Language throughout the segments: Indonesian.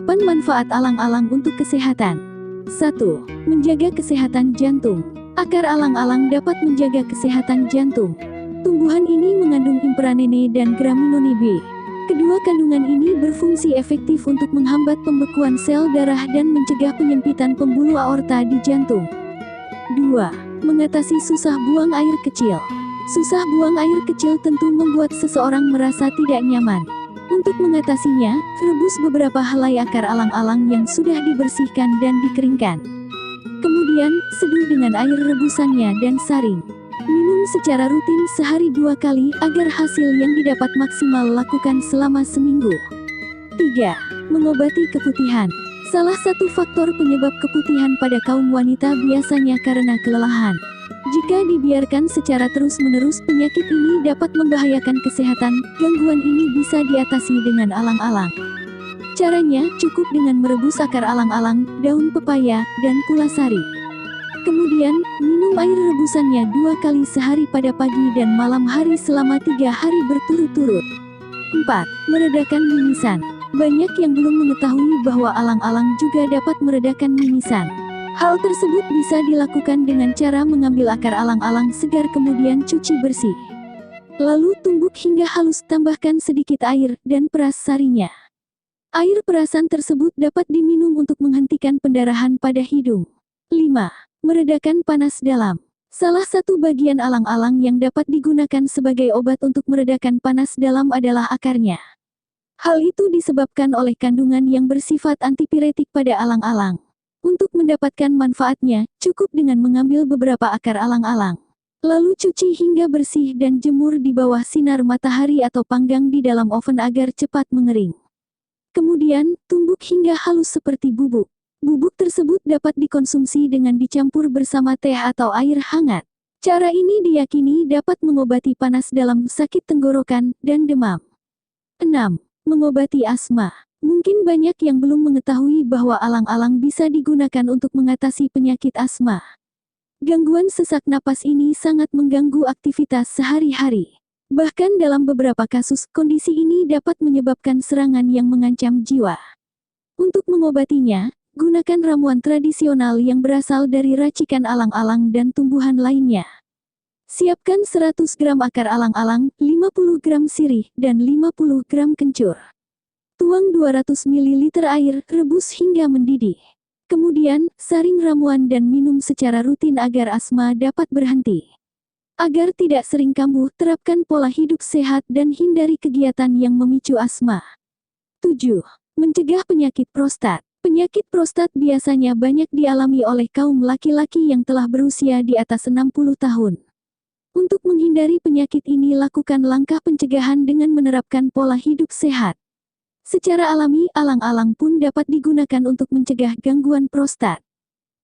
8 manfaat alang-alang untuk kesehatan. 1. Menjaga kesehatan jantung. Akar alang-alang dapat menjaga kesehatan jantung. Tumbuhan ini mengandung impranene dan graminone B. Kedua kandungan ini berfungsi efektif untuk menghambat pembekuan sel darah dan mencegah penyempitan pembuluh aorta di jantung. 2. Mengatasi susah buang air kecil. Susah buang air kecil tentu membuat seseorang merasa tidak nyaman. Untuk mengatasinya, rebus beberapa helai akar alang-alang yang sudah dibersihkan dan dikeringkan. Kemudian, seduh dengan air rebusannya dan saring. Minum secara rutin sehari 2 kali agar hasil yang didapat maksimal. Lakukan selama seminggu. 3. Mengobati keputihan. Salah satu faktor penyebab keputihan pada kaum wanita biasanya karena kelelahan. Jika dibiarkan secara terus-menerus, penyakit ini dapat membahayakan kesehatan. Gangguan ini bisa diatasi dengan alang-alang. Caranya cukup dengan merebus akar alang-alang, daun pepaya, dan pulasari. Kemudian, minum air rebusannya 2 kali sehari pada pagi dan malam hari selama 3 hari berturut-turut. 4. Meredakan mimisan. Banyak yang belum mengetahui bahwa alang-alang juga dapat meredakan mimisan. Hal tersebut bisa dilakukan dengan cara mengambil akar alang-alang segar kemudian cuci bersih. Lalu tumbuk hingga halus, tambahkan sedikit air, dan peras sarinya. Air perasan tersebut dapat diminum untuk menghentikan pendarahan pada hidung. 5. Meredakan panas dalam. Salah satu bagian alang-alang yang dapat digunakan sebagai obat untuk meredakan panas dalam adalah akarnya. Hal itu disebabkan oleh kandungan yang bersifat antipiretik pada alang-alang. Untuk mendapatkan manfaatnya, cukup dengan mengambil beberapa akar alang-alang. Lalu cuci hingga bersih dan jemur di bawah sinar matahari atau panggang di dalam oven agar cepat mengering. Kemudian, tumbuk hingga halus seperti bubuk. Bubuk tersebut dapat dikonsumsi dengan dicampur bersama teh atau air hangat. Cara ini diyakini dapat mengobati panas dalam, sakit tenggorokan, dan demam. 6. Mengobati asma. Mungkin banyak yang belum mengetahui bahwa alang-alang bisa digunakan untuk mengatasi penyakit asma. Gangguan sesak napas ini sangat mengganggu aktivitas sehari-hari. Bahkan dalam beberapa kasus, kondisi ini dapat menyebabkan serangan yang mengancam jiwa. Untuk mengobatinya, gunakan ramuan tradisional yang berasal dari racikan alang-alang dan tumbuhan lainnya. Siapkan 100 gram akar alang-alang, 50 gram sirih, dan 50 gram kencur. Tuang 200 ml air, rebus hingga mendidih. Kemudian, saring ramuan dan minum secara rutin agar asma dapat berhenti. Agar tidak sering kambuh, terapkan pola hidup sehat dan hindari kegiatan yang memicu asma. 7. Mencegah penyakit prostat. Penyakit prostat biasanya banyak dialami oleh kaum laki-laki yang telah berusia di atas 60 tahun. Untuk menghindari penyakit ini, lakukan langkah pencegahan dengan menerapkan pola hidup sehat. Secara alami, alang-alang pun dapat digunakan untuk mencegah gangguan prostat.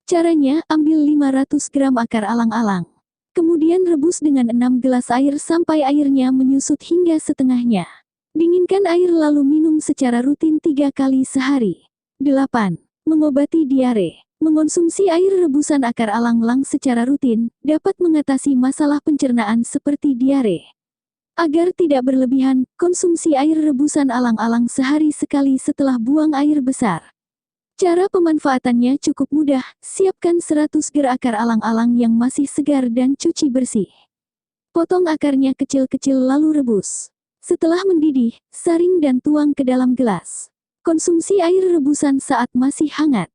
Caranya, ambil 500 gram akar alang-alang. Kemudian rebus dengan 6 gelas air sampai airnya menyusut hingga setengahnya. Dinginkan air lalu minum secara rutin 3 kali sehari. 8. Mengobati diare. Mengonsumsi air rebusan akar alang-alang secara rutin dapat mengatasi masalah pencernaan seperti diare. Agar tidak berlebihan, konsumsi air rebusan alang-alang sehari sekali setelah buang air besar. Cara pemanfaatannya cukup mudah, siapkan 100 gram akar alang-alang yang masih segar dan cuci bersih. Potong akarnya kecil-kecil lalu rebus. Setelah mendidih, saring dan tuang ke dalam gelas. Konsumsi air rebusan saat masih hangat.